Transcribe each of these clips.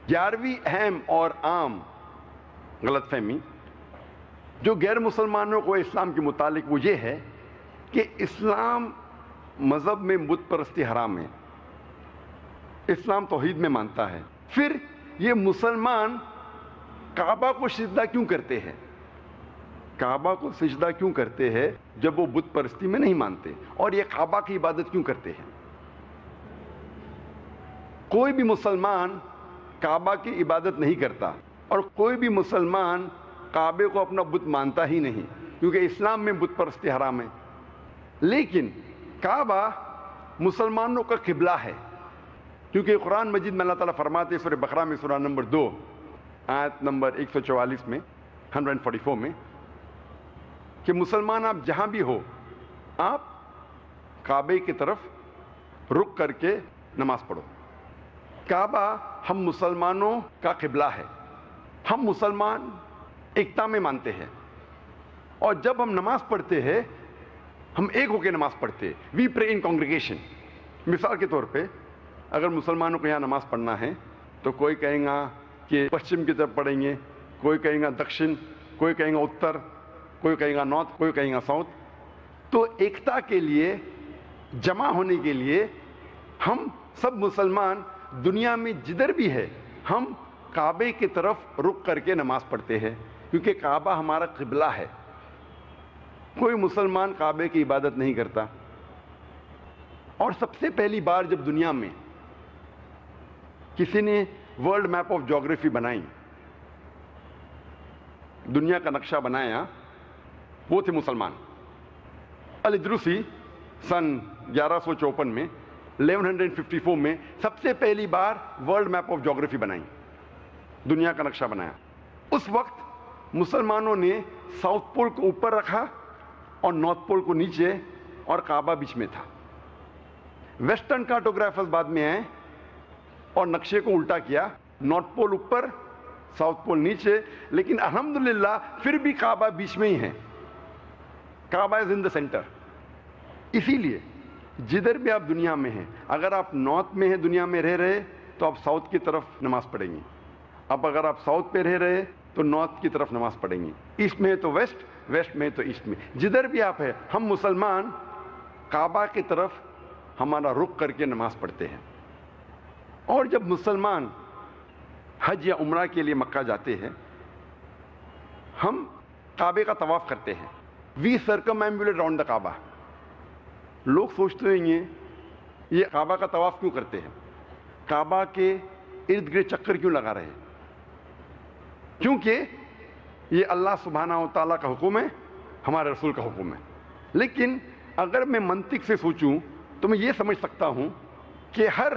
11ویں اہم اور عام غلط فہمی جو غیر مسلمانوں کو اسلام کے متعلق وہ یہ ہے کہ اسلام مذہب میں بت پرستی حرام ہے، اسلام توحید میں مانتا ہے، پھر یہ مسلمان کعبہ کو سجدہ کیوں کرتے ہیں؟ کعبہ کو سجدہ کیوں کرتے ہیں جب وہ بت پرستی میں نہیں مانتے؟ اور یہ کعبہ کی عبادت کیوں کرتے ہیں؟ کوئی بھی مسلمان کعبہ کی عبادت نہیں کرتا اور کوئی بھی مسلمان کعبے کو اپنا بت مانتا ہی نہیں، کیونکہ اسلام میں بت پرستی حرام ہے۔ لیکن کعبہ مسلمانوں کا قبلہ ہے، کیونکہ قرآن مجید میں اللہ تعالیٰ فرماتے ہیں سورہ بقرہ میں سورہ نمبر 2 آیت نمبر 144 میں 144 میں کہ مسلمان آپ جہاں بھی ہو آپ کعبے کی طرف رخ کر کے نماز پڑھو۔ کعبہ ہم مسلمانوں کا قبلہ ہے، ہم مسلمان ایکتا میں مانتے ہیں، اور جب ہم نماز پڑھتے ہیں ہم ایک ہو کے نماز پڑھتے ہیں، وی پرے ان کانگریگیشن۔ مثال کے طور پہ اگر مسلمانوں کو یہاں نماز پڑھنا ہے تو کوئی کہیں گا کہ پشچم کی طرف پڑھیں گے، کوئی کہیں گا دکشن، کوئی کہیں گا اتر، کوئی کہیں گا نارتھ، کوئی کہیں گا ساؤتھ۔ تو ایکتا کے لیے، جمع ہونے کے لیے ہم سب مسلمان دنیا میں جدھر بھی ہے ہم کعبے کی طرف رخ کر کے نماز پڑھتے ہیں، کیونکہ کعبہ ہمارا قبلہ ہے۔ کوئی مسلمان کعبے کی عبادت نہیں کرتا۔ اور سب سے پہلی بار جب دنیا میں کسی نے ورلڈ میپ آف جیوگرافی بنائی، دنیا کا نقشہ بنایا، وہ تھے مسلمان۔ الادروسی سن 1154 میں 1154 میں سب سے پہلی بار ورلڈ میپ آف جیوگرافی بنائی، دنیا کا نقشہ بنایا۔ اس وقت مسلمانوں نے ساؤتھ پول کو اوپر رکھا اور نارتھ پول کو نیچے، اور کعبہ بیچ میں تھا۔ ویسٹرن کارٹوگرافرز بعد میں آئے اور نقشے کو الٹا کیا، نارتھ پول اوپر، ساؤتھ پول نیچے، لیکن الحمدللہ پھر بھی کعبہ بیچ میں ہی ہے۔ کعبہ از ان دا سینٹر۔ اسی لیے جدھر بھی آپ دنیا میں ہیں، اگر آپ نارتھ میں ہیں دنیا میں رہ رہے تو آپ ساؤتھ کی طرف نماز پڑھیں گے، اب اگر آپ ساؤتھ پہ رہ رہے تو نارتھ کی طرف نماز پڑھیں گے، ایسٹ میں ہے تو ویسٹ، ویسٹ میں ہے تو ایسٹ میں، جدھر بھی آپ ہیں ہم مسلمان کعبہ کی طرف ہمارا رخ کر کے نماز پڑھتے ہیں۔ اور جب مسلمان حج یا عمرہ کے لیے مکہ جاتے ہیں ہم کعبے کا طواف کرتے ہیں، وی سرکمایمبولیٹ راؤنڈ دا کعبہ۔ لوگ سوچتے ہیں یہ کعبہ کا طواف کیوں کرتے ہیں، کعبہ کے ارد گرد چکر کیوں لگا رہے ہیں؟ کیونکہ یہ اللہ سبحانہ و تعالیٰ کا حکم ہے، ہمارے رسول کا حکم ہے۔ لیکن اگر میں منطق سے سوچوں تو میں یہ سمجھ سکتا ہوں کہ ہر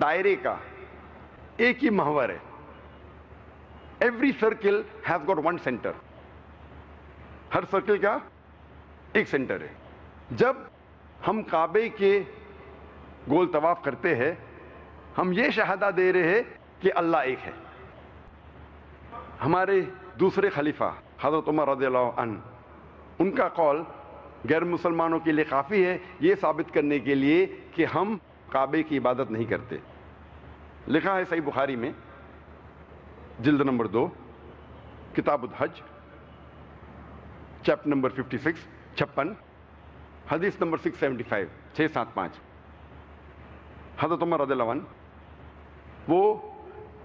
دائرے کا ایک ہی محور ہے۔ Every circle has got one centre. Hare circle کا ایک سینٹر ہے۔ جب ہم کعبے کے گول طواف کرتے ہیں ہم یہ شہادہ دے رہے ہیں کہ اللہ ایک ہے۔ ہمارے دوسرے خلیفہ حضرت عمر رضی اللہ عنہ، ان کا قول غیر مسلمانوں کے لیے کافی ہے یہ ثابت کرنے کے لیے کہ ہم کعبے کی عبادت نہیں کرتے۔ لکھا ہے صحیح بخاری میں جلد نمبر 2 کتاب الحج چیپٹر نمبر 56 حدیث نمبر 675 675۔ حضرت عمر رضی اللہ عنہ وہ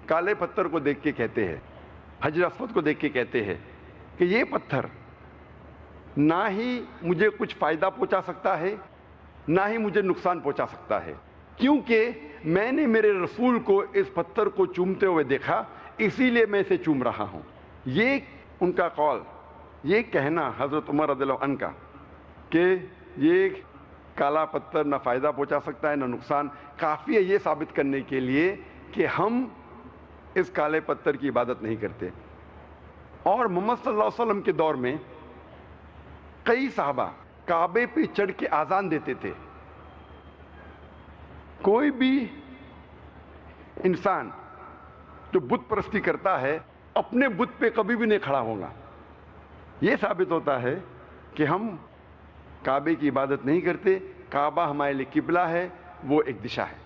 کالے پتھر کو دیکھ کے کہتے ہیں، حجر اسود کو دیکھ کے کہتے ہیں کہ یہ پتھر نہ ہی مجھے کچھ فائدہ پہنچا سکتا ہے نہ ہی مجھے نقصان پہنچا سکتا ہے، کیونکہ میں نے میرے رسول کو اس پتھر کو چومتے ہوئے دیکھا، اسی لیے میں اسے چوم رہا ہوں۔ یہ ان کا قول، یہ کہنا حضرت عمر رضی اللہ عنہ کا کہ یہ کالا پتھر نہ فائدہ پہنچا سکتا ہے نہ نقصان، کافی ہے یہ ثابت کرنے کے لیے کہ ہم اس کالے پتھر کی عبادت نہیں کرتے۔ اور محمد صلی اللہ علیہ وسلم کے دور میں کئی صحابہ کعبے پہ چڑھ کے اذان دیتے تھے۔ کوئی بھی انسان جو بت پرستی کرتا ہے اپنے بت پہ کبھی بھی نہیں کھڑا ہوگا۔ یہ ثابت ہوتا ہے کہ ہم کعبے کی عبادت نہیں کرتے، کعبہ ہمارے لیے قبلہ ہے، وہ ایک دشا ہے۔